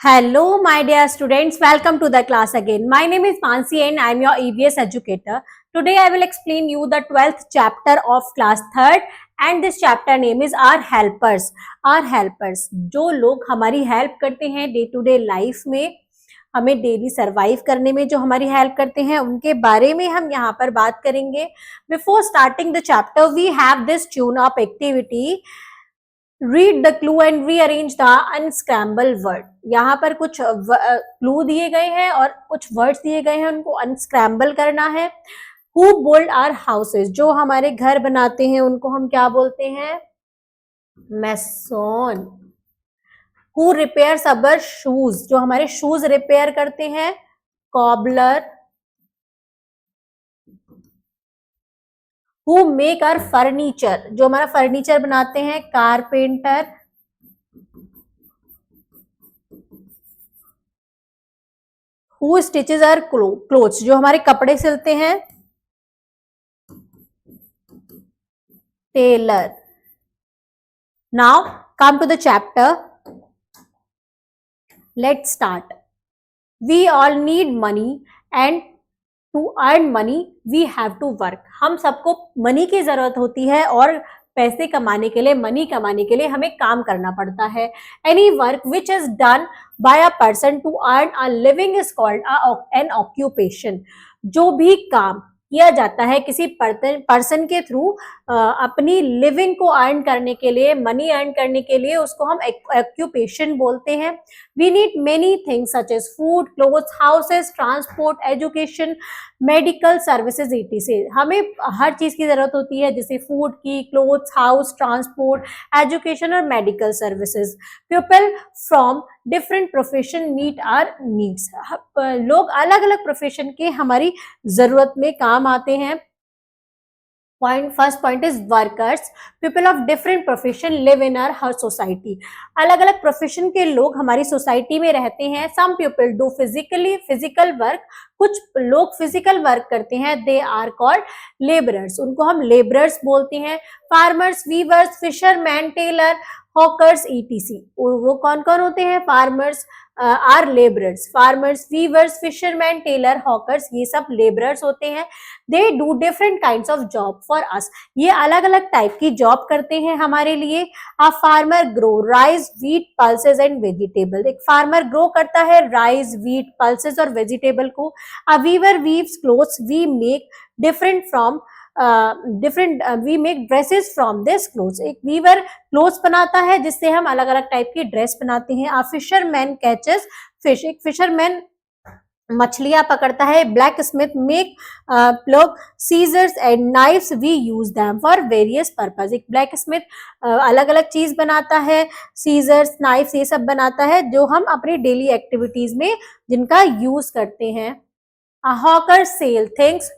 Hello, my dear students. Welcome to the class again. My name is Mansi and I am your EVS educator. Today I will explain you the 12th chapter of class 3rd and this chapter name is Our Helpers. Our Helpers, जो लोग हमारी help करते हैं day to day life में, हमें daily survive करने में जो हमारी हेल्प करते हैं, उनके बारे में हम यहाँ पर बात करेंगे. Before starting the chapter we have this tune up activity. Read the clue and rearrange the unscramble word. यहाँ पर कुछ क्लू दिए गए हैं और कुछ वर्ड्स दिए गए हैं, उनको अनस्क्रैम्बल करना है. हु बिल्ड आवर हाउसेस, जो हमारे घर बनाते हैं उनको हम क्या बोलते हैं? Mason. Who repairs our shoes, जो हमारे शूज रिपेयर करते हैं? Cobbler. Who make our furniture, जो हमारा फर्नीचर बनाते हैं? Carpenter. Who stitches our clothes, जो हमारे कपड़े सिलते हैं? Tailor. Now come to the chapter. Let's start. We all need money and to earn money we have to work. हम सबको मनी की जरूरत होती है और पैसे कमाने के लिए, मनी कमाने के लिए हमें काम करना पड़ता है. Any work which is done by a person to earn a living is called an occupation. जो भी काम किया जाता है किसी पर्सन के थ्रू अपनी लिविंग को अर्न करने के लिए, मनी अर्न करने के लिए, उसको हम ऑक्यूपेशन बोलते हैं. We need many things such as food, clothes, houses, transport, education, medical services etc. हमें हर चीज की जरूरत होती है, जैसे फूड की, क्लोथ्स, हाउस, ट्रांसपोर्ट, एजुकेशन और medical services. People from different profession meet our needs. लोग अलग अलग प्रोफेशन के हमारी जरूरत में काम आते हैं. First point is workers. People of different profession live in our हर सोसाइटी. अलग अलग प्रोफेशन के लोग हमारी सोसाइटी में रहते हैं. Some people do physical work. कुछ लोग फिजिकल वर्क करते हैं. They are called labourers. उनको हम लेबरर्स बोलते हैं. Farmers, weavers, fisherman, tailor, hawkers etc. वो कौन कौन होते हैं? Farmers are labourers. Farmers, weavers, fisherman, tailor, hawkers, ये सब लेबरर्स होते हैं. They do different kinds of job for us. ये अलग अलग टाइप की जॉब करते हैं हमारे लिए. A farmer grow rice, wheat, pulses and vegetable. एक फार्मर ग्रो करता है राइस, व्हीट, पल्सेस और वेजिटेबल को. A weaver weaves clothes. We make different from we make dresses from this clothes. एक वीवर क्लोथ्स बनाता है जिससे हम अलग अलग टाइप की ड्रेस बनाते हैं. A fisherman catches fish. एक फिशरमैन मछलियां पकड़ता है. Blacksmith make plug, scissors and knifes. We use them for various purpose. एक ब्लैक स्मिथ अलग अलग चीज बनाता है, सीजर्स, नाइफ्स, ये सब बनाता है जो हम अपनी डेली एक्टिविटीज में जिनका यूज करते हैं. Hawker sell things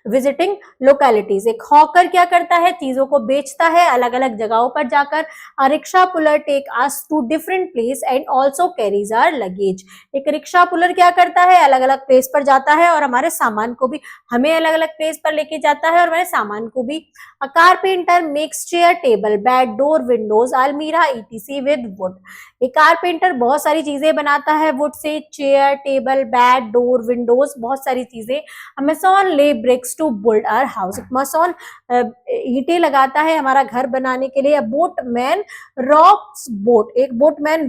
visiting localities. एक हॉकर क्या करता है? चीजों को बेचता है अलग अलग जगहों पर जाकर. A rickshaw puller take us to different place and also carries our luggage. एक रिक्शा पुलर क्या करता है? अलग अलग प्लेस पर जाता है और हमारे सामान को भी, हमें अलग अलग प्लेस पर लेके जाता है और हमारे सामान को भी. A carpenter makes chair, table, bed, door, windows, almirah etc. With wood. एक कारपेंटर बहुत सारी चीजें बनाता है वुड से. Chair, table, bed, door, windows, बहुत सारी चीजें. Mason lay bricks to build our house. Mason ईंटें लगाता है हमारा घर बनाने के लिए. Boatman rows boat. एक बोटमैन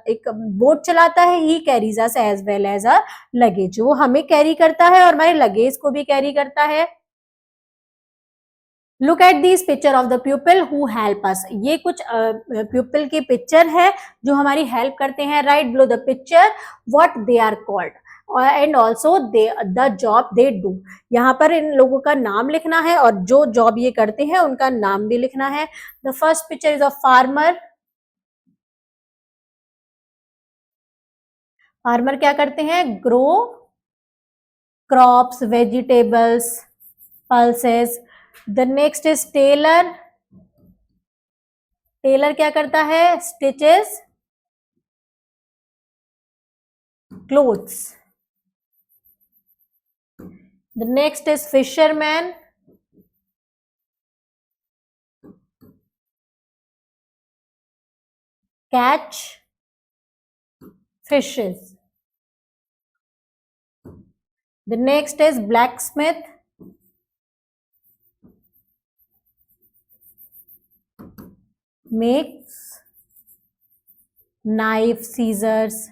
एक बोट चलाता है. He carries us as well as a luggage. वो हमें कैरी करता है और हमारे लगेज को भी कैरी करता है. Look at this picture of the people who help us. ये कुछ पीपल की पिक्चर है जो हमारी हेल्प करते हैं. Write below the picture what they are called and also the job they do. यहाँ पर इन लोगों का नाम लिखना है और जो जॉब ये करते हैं उनका नाम भी लिखना है. The first picture is a farmer. Farmer क्या करते हैं? Grow crops, vegetables, pulses. The next is tailor. Tailor क्या करता है? Stitches clothes. The next is fisherman. Catch fishes. The next is blacksmith. Makes knife, scissors.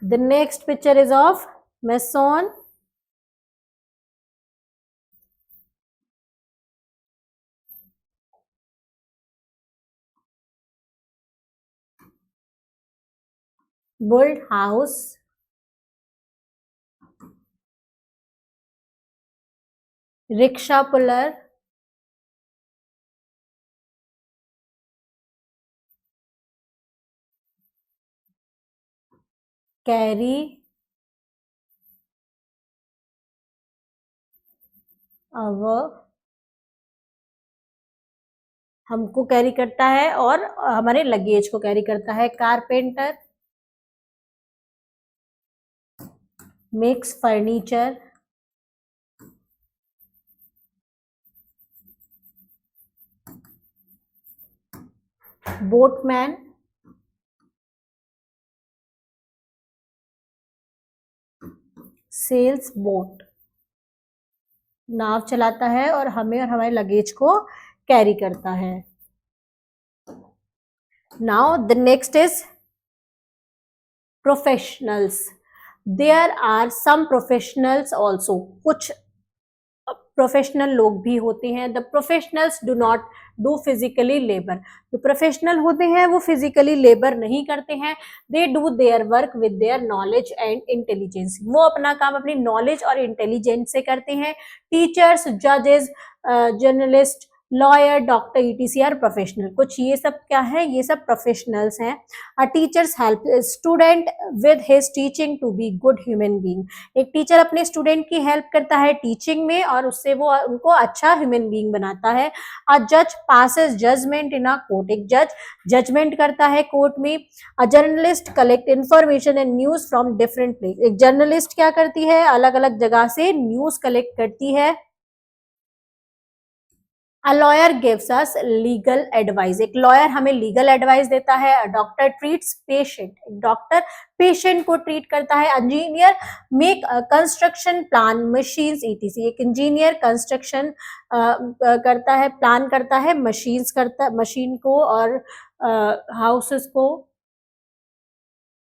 The next picture is of mason. Build house. Rickshaw puller. Carry our, हमको carry करता है और हमारे luggage को carry करता है. Carpenter makes furniture. Boatman sails boat. नाव चलाता है और हमें और हमारे लगेज को कैरी करता है. Now the next is professionals. There are some professionals also. कुछ प्रोफेशनल लोग भी होते हैं. The professionals do not do physically labour. जो प्रोफेशनल होते हैं वो फिजिकली लेबर नहीं करते हैं. They do their work with their knowledge and intelligence. वो अपना काम अपनी नॉलेज और इंटेलिजेंस से करते हैं. टीचर्स, जजेस, journalist, lawyer, doctor, etc are professional. कुछ ये सब क्या है, ये सब प्रोफेशनल्स हैं. Teachers help student with his teaching to be good human being. एक टीचर अपने स्टूडेंट की हेल्प करता है टीचिंग में और उससे वो उनको अच्छा ह्यूमन बीइंग बनाता है. अ जज passes judgement in a court. एक जज जजमेंट करता है कोर्ट में. A journalist collect information and news from different place. एक जर्नलिस्ट क्या करती है, अलग अलग जगह से न्यूज कलेक्ट करती है. A lawyer gives us legal advice. एक लॉयर हमें लीगल एडवाइस देता है. A doctor treats patient. एक डॉक्टर पेशेंट को ट्रीट करता है. Engineer make construction plan machines etc. एक इंजीनियर कंस्ट्रक्शन करता है, प्लान करता है मशीन्स करता, मशीन को और हाउसेस को.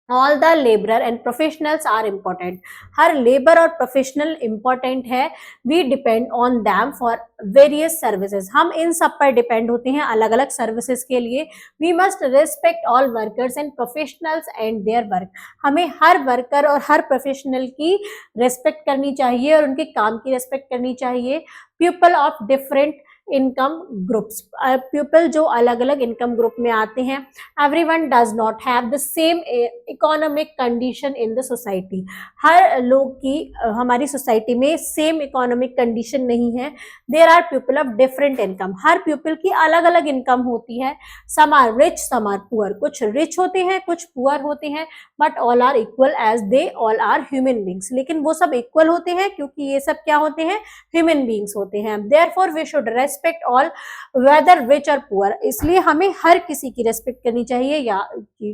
All the labour and professionals are important. हर लेबर और प्रोफेशनल इम्पोर्टेंट है. We depend on them for various services. हम इन सब पर डिपेंड होते हैं अलग अलग सर्विसेज के लिए. We must respect all workers and professionals and their work. हमें हर वर्कर और हर प्रोफेशनल की रेस्पेक्ट करनी चाहिए और उनके काम की रेस्पेक्ट करनी चाहिए. People of different income groups. People जो अलग अलग इनकम ग्रुप में आते हैं. Everyone does not have the same economic condition in the society. हर लोग की हमारी सोसाइटी में सेम इकोनॉमिक कंडीशन नहीं है. There are people of different income. हर पीपल की अलग अलग इनकम होती है. Some are rich, some are poor. कुछ रिच होते हैं, कुछ पुअर होते हैं. But all are equal as they all are human beings. लेकिन वो सब इक्वल होते हैं क्योंकि ये सब क्या होते हैं, ह्यूमन बींग्स होते हैं. Therefore we should respect all whether rich और पुअर. इसलिए हमें हर किसी की रेस्पेक्ट करनी चाहिए, या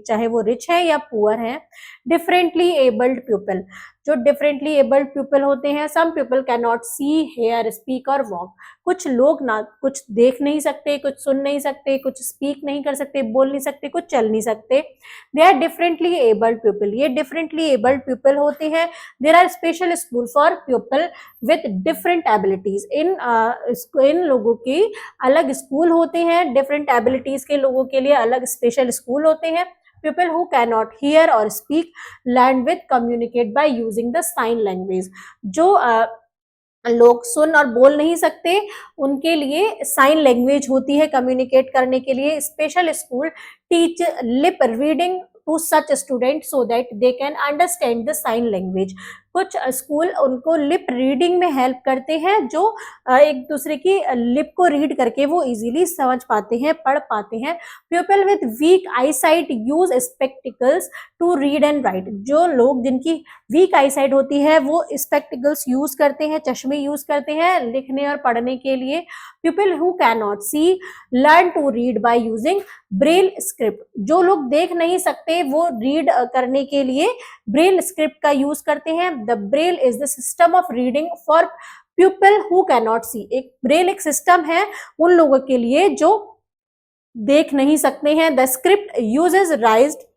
चाहे वो रिच है या पुअर है. Differently abled people. जो डिफरेंटली एबल्ड पीपल होते हैं, some people can not see, hear, speak और वॉक. कुछ लोग ना कुछ देख नहीं सकते, कुछ सुन नहीं सकते, कुछ स्पीक नहीं कर सकते, बोल नहीं सकते, कुछ चल नहीं सकते. They are differently abled people. ये डिफरेंटली एबल्ड पीपल होते हैं. There are special school for people with different abilities. इन लोगों की अलग स्कूल होते हैं. डिफरेंट एबिलिटीज के लोगों के लिए अलग स्पेशल स्कूल होते हैं. People who cannot hear or speak learn with communicate by using the sign language. जो लोग सुन और बोल नहीं सकते उनके लिए साइन लैंग्वेज होती है कम्युनिकेट करने के लिए. Special school teach lip reading to such students so that they can understand the sign language. कुछ स्कूल उनको लिप रीडिंग में हेल्प करते हैं, जो एक दूसरे की लिप को रीड करके वो इजीली समझ पाते हैं, पढ़ पाते हैं। People with weak eye sight use spectacles to read and write. जो लोग जिनकी वीक आई साइट होती है वो स्पेक्टिकल्स यूज करते हैं, चश्मे यूज करते हैं लिखने और पढ़ने के लिए। People who can not see learn to read by using Braille script. जो लोग देख नहीं सकते वो रीड करने के लिए ब्रेल स्क्रिप्ट का यूज करते हैं। The Braille is the system of reading for people who can not see. एक ब्रेल एक सिस्टम है उन लोगों के लिए जो देख नहीं सकते हैं। The script uses raised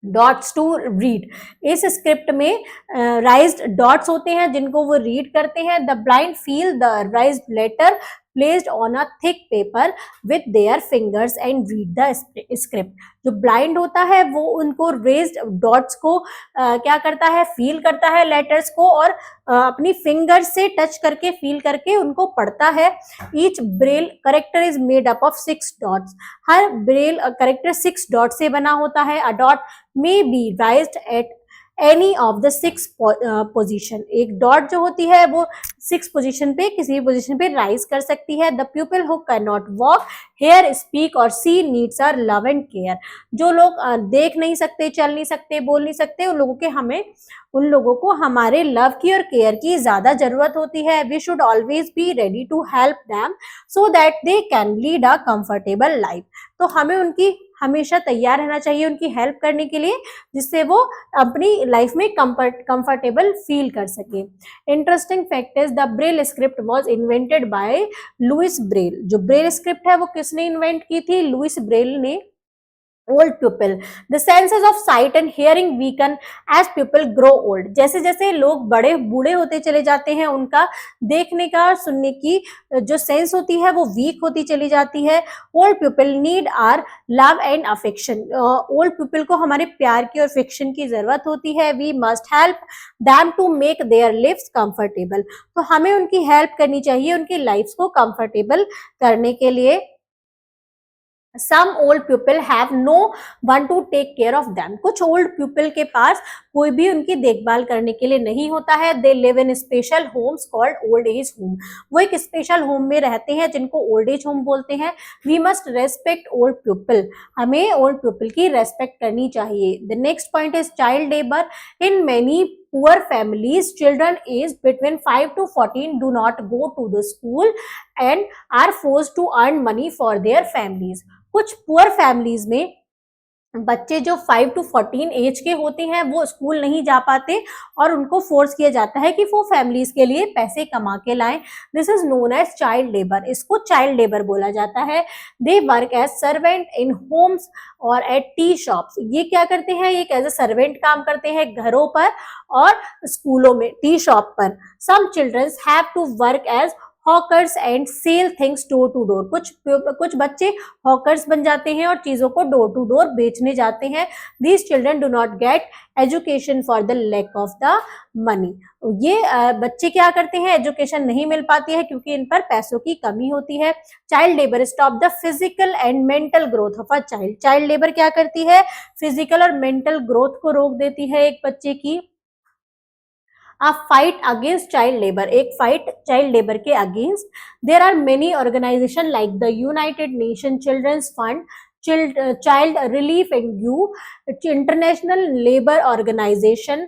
dots to read. इस स्क्रिप्ट में राइज्ड डॉट्स होते हैं जिनको वो रीड करते हैं। The blind feel the raised letter placed on a thick paper with their fingers and read the script. जो ब्लाइंड होता है वो उनको रेज्ड डॉट्स को क्या करता है, फील करता है लेटर्स को, और अपनी फिंगर से टच करके फील करके उनको पढ़ता है। Each Braille character is made up of 6 dots. Her Braille character 6 dot से बना होता है। A dot may be राइज्ड at any of the 6 position. एक डॉट जो होती है वो 6 पोजिशन पे, किसी भी पोजिशन पे राइज कर सकती है। The people who can not walk hear speak और see needs our love and care. जो लोग देख नहीं सकते, चल नहीं सकते, बोल नहीं सकते, उन लोगों को हमारे लव की और केयर की ज्यादा जरूरत होती है। We should always be ready to help them so that they can lead a comfortable life. तो हमें उनकी हमेशा तैयार रहना चाहिए उनकी हेल्प करने के लिए, जिससे वो अपनी लाइफ में कंफर्टेबल फील कर सके। Interesting fact is the Braille script was invented by Louis Braille. जो ब्रेल स्क्रिप्ट है वो किसने इन्वेंट की थी? लुइस ब्रेल ने। Old people, the senses of sight and hearing weaken as people grow old. जैसे जैसे लोग बड़े बूढ़े होते चले जाते हैं उनका देखने का, सुनने की जो सेंस होती है वो वीक होती चली जाती है। Old people need are love and affection. Old people को हमारे प्यार की और अफेक्शन की जरूरत होती है। We must help them to make their lives comfortable. तो हमें उनकी हेल्प करनी चाहिए उनकी लाइफ को कंफर्टेबल करने के लिए। Some old people have no one to take care of them. कुछ old people के पास कोई भी उनकी देखभाल करने के लिए नहीं होता है। They live in special homes called old age home. वो एक स्पेशल होम में रहते हैं जिनको old age home बोलते हैं। We must respect old people. हमें old people की respect करनी चाहिए। The next point is child labor. In many poor families, children aged between 5 to 14 do not go to the school and are forced to earn money for their families. कुछ poor families में बच्चे जो 5 to 14 as के होते हैं वो school नहीं जा पाते और उनको फोर्स किया जाता है कि वो फैमिलीज के लिए पैसे कमा के लाएं। This is known as child labour. इसको चाइल्ड लेबर बोला जाता है। They work as servant in homes और एट टी शॉप्स। ये क्या करते हैं? ये एज ए सर्वेंट काम करते हैं घरों पर और स्कूलों में, टी शॉप पर। Some childrens have to work as hawkers and sell things door to door. कुछ बच्चे हॉकर्स बन जाते हैं और चीजों को डोर टू डोर बेचने जाते हैं। These children do not get education for the lack of the money. ये बच्चे क्या करते हैं? एजुकेशन नहीं मिल पाती है क्योंकि इन पर पैसों की कमी होती है। Child labour stop the physical and mental growth of a child. Child labour क्या करती है? फिजिकल और मेंटल ग्रोथ को रोक देती है एक बच्चे की। A fight against child labor, एक फाइट चाइल्ड लेबर के against. There are many organisation like the United Nation Children's Fund, Child Relief and You, International Labour Organisation,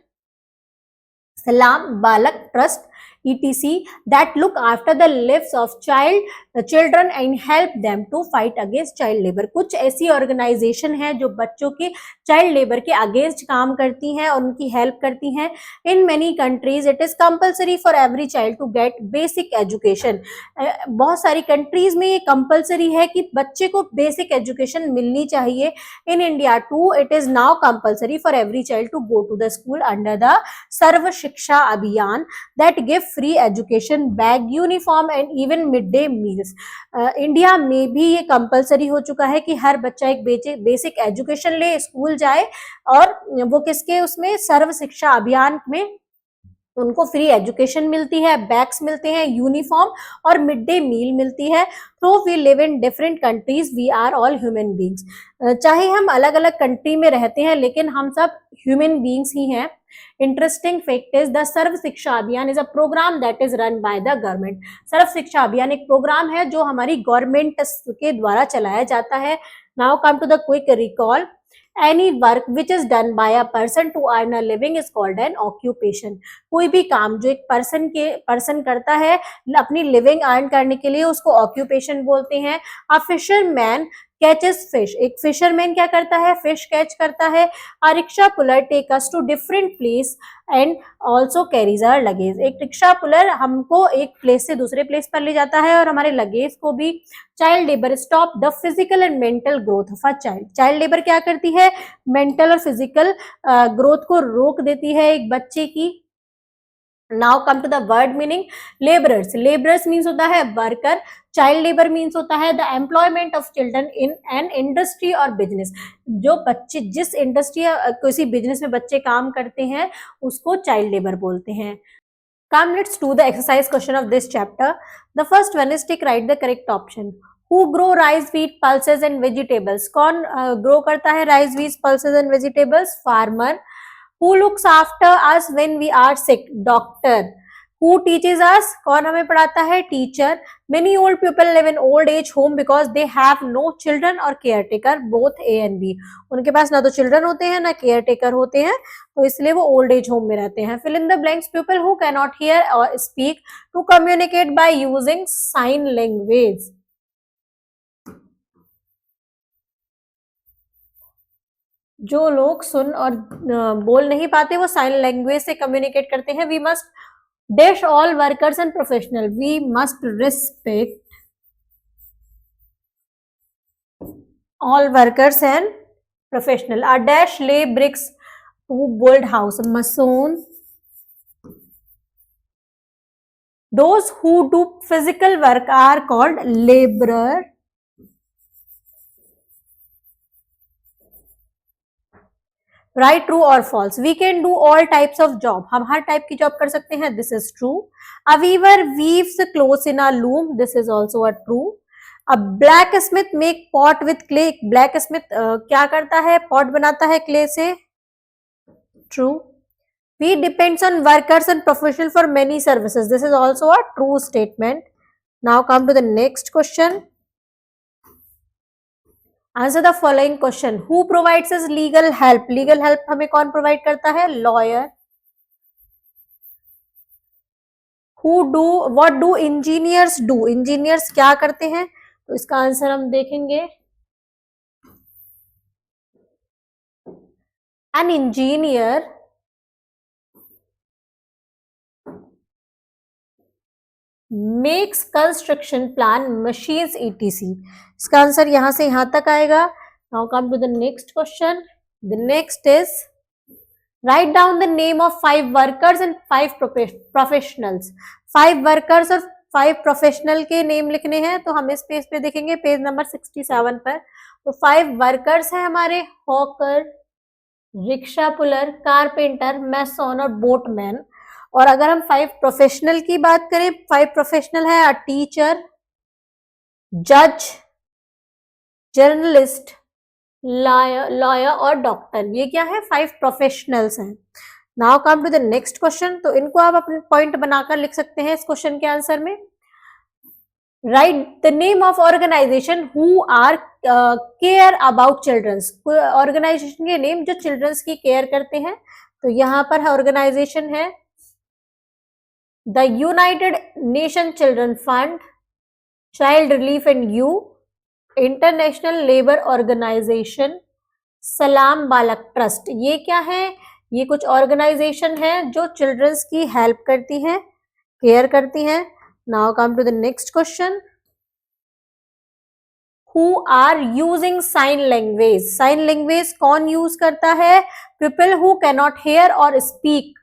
Salaam Baalak Trust, etc. that look after the lives of children and help them to fight against child labor. कुछ ऐसी organisation है जो बच्चों के child labour के against काम करती हैं और उनकी हेल्प करती हैं। In many countries it is compulsory for every child to get basic education. बहुत सारी कंट्रीज में ये कंपल्सरी है कि बच्चे को बेसिक एजुकेशन मिलनी चाहिए। In India too it is now compulsory for every child to go to the school under the Sarva Shiksha Abhiyan that give free education, bag, uniform and even mid day meals. India में भी ये compulsory हो चुका है कि हर बच्चा एक बेसिक एजुकेशन ले, स्कूल जाए, और वो किसके उसमें सर्व शिक्षा अभियान में उनको फ्री एजुकेशन मिलती है, बैग्स मिलते हैं, यूनिफॉर्म और मिड डे मील मिलती है। तो we live in different countries, we are all human beings. चाहे हम अलग अलग कंट्री में रहते हैं लेकिन हम सब ह्यूमन बींग्स ही हैं। Interesting fact is the Sarva Shiksha Abhiyan is a programme that is run by the government. Sarva Shiksha Abhiyan एक प्रोग्राम है जो हमारी गवर्नमेंट के द्वारा चलाया जाता है। Now come to the quick recall. Any work which is done by a person to earn a living is called an occupation। कोई भी काम जो एक पर्सन करता है अपनी लिविंग अर्न करने के लिए उसको ऑक्यूपेशन बोलते हैं। अ फिशरमैन कैचेस फिश, एक फिशरमैन क्या करता है, फिश कैच करता है। A rickshaw puller take us to different place and also carries our luggage, एक रिक्शा पुलर हमको एक प्लेस से दूसरे प्लेस पर ले जाता है और हमारे लगेज को भी। Child labour stop the physical and mental growth of a child, child labour क्या करती है, मेंटल और फिजिकल ग्रोथ को रोक देती है एक बच्चे की। Now come to the word meaning. Labourers, labourers means होता है वर्कर, चाइल्ड लेबर मीन्स होता है the employment of children in an industry और बिजनेस, जो बच्चे जिस इंडस्ट्री या किसी बिजनेस में बच्चे काम करते हैं उसको चाइल्ड लेबर बोलते हैं। Come, let's do the exercise question of this chapter. The first one is take write the correct option. Who grow rice, wheat, pulses and vegetables? कौन grow करता है rice, wheat, pulses and vegetables? Farmer. Who looks after us when we are sick? Doctor. Who teaches us? कौन हमें पढ़ाता है? Teacher. Many old people live in old age home because they have no children or caretaker, both A and B. उनके पास ना तो children होते हैं ना केयर टेकर होते हैं, तो इसलिए वो ओल्ड एज होम में रहते हैं। Fill in the blanks, people who can not hear or speak to communicate by using sign language. जो लोग सुन और बोल नहीं पाते वो साइन लैंग्वेज से कम्युनिकेट करते हैं। We must dash all workers and professional, we must respect all workers and professional. A dash lay bricks to build house, mason. Those who do physical work are called laborer. Right, true or false? We can do all types of job, हम हर type की job कर सकते हैं, this is true. A weaver weaves clothes in a loom, this is also a true. A blacksmith make pot with clay, blacksmith क्या करता है, pot बनाता है clay से, true. We depends on workers and professional for many services, this is also a true statement. Now come to the next question. Answer the following question. Who provides us legal help? Legal help हमें कौन provide करता है? Lawyer. Who do, what do engineers do? Engineers क्या करते हैं? तो इसका answer हम देखेंगे। An engineer makes construction plan, machines etc. इसका आंसर यहां से यहां तक आएगा। Now come to the next question. The next is write down the name of 5 workers and 5 professionals. 5 workers और 5 प्रोफेशनल के नेम लिखने हैं, तो हम इस पेज पे देखेंगे, पेज नंबर 67 पर। तो 5 वर्कर्स हैं हमारे, हॉकर, रिक्शा पुलर, कारपेंटर, मैसन और बोटमैन। और अगर हम 5 प्रोफेशनल की बात करें, 5 प्रोफेशनल है अ टीचर, जज, जर्नलिस्ट, लॉयर और डॉक्टर। ये क्या है? 5 प्रोफेशनल्स हैं। Now come to the next question. तो इनको आप अपने पॉइंट बनाकर लिख सकते हैं इस क्वेश्चन के आंसर में। Write the name of organisation who are care about childrens, organisation के नेम जो चिल्ड्रंस की केयर करते हैं। तो यहाँ पर ऑर्गेनाइजेशन है the United Nation Children Fund, Child Relief and You, International Labour Organisation, Salaam Baalak trust. ये क्या है? ये कुछ ऑर्गेनाइजेशन है जो चिल्ड्रंस की हेल्प करती हैं, केयर करती हैं। Now come to the next question. Who are using sign language? Sign language कौन यूज करता है? People who can not hear और स्पीक।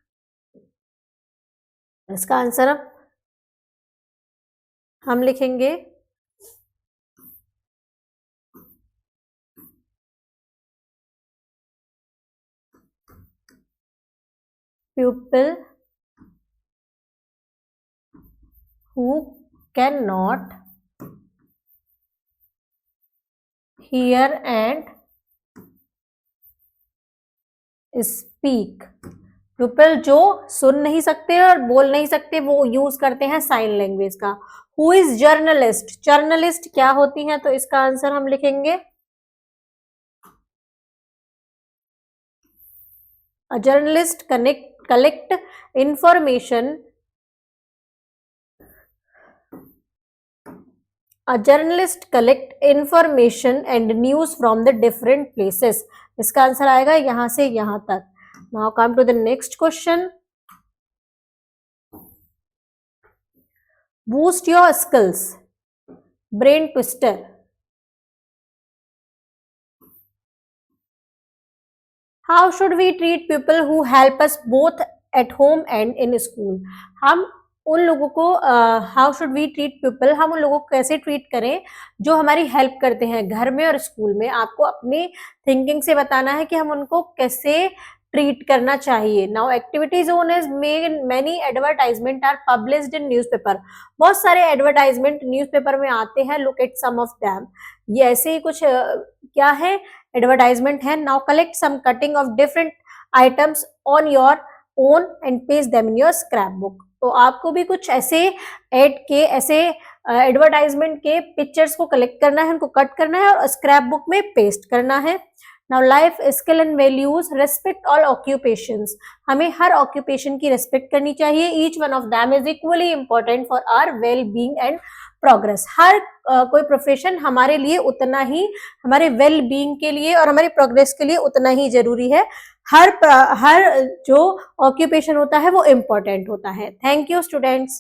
इसका आंसर हम लिखेंगे pupil who cannot hear and speak। People जो सुन नहीं सकते और बोल नहीं सकते वो यूज करते हैं साइन लैंग्वेज का। हु इज जर्नलिस्ट, जर्नलिस्ट क्या होती है, तो इसका आंसर हम लिखेंगे a journalist collect information, a journalist collect information and news from the different places। इसका आंसर आएगा यहां से यहां तक। Now come to the next question। Boost your skills, brain twister। How should we treat people who help us both at home and in school? हम उन लोगों को how should we treat people, हम उन लोगों को कैसे ट्रीट करें जो हमारी हेल्प करते हैं घर में और स्कूल में। आपको अपनी थिंकिंग से बताना है कि हम उनको कैसे ट्रीट करना चाहिए। Now activity zone is many advertisement are published in newspaper. बहुत सारे एडवर्टाइजमेंट न्यूज़पेपर में आते हैं। Look at some of them. ये ऐसे ही कुछ क्या है, एडवर्टाइजमेंट है। Now collect some cutting of different items on your own and paste them in your scrap book. तो आपको भी कुछ ऐसे एड के, ऐसे एडवर्टाइजमेंट के पिक्चर्स को कलेक्ट करना है, उनको कट करना है और स्क्रैप बुक में पेस्ट करना है। Now life skill and values, respect all occupations. हमें हर ऑक्यूपेशन की रेस्पेक्ट करनी चाहिए। Each one of them is equally important for our well being and progress. हर कोई प्रोफेशन हमारे लिए उतना ही, हमारे वेल बीइंग के लिए और हमारी प्रोग्रेस के लिए उतना ही जरूरी है। हर जो ऑक्यूपेशन होता है वो इम्पोर्टेंट होता है। Thank you students.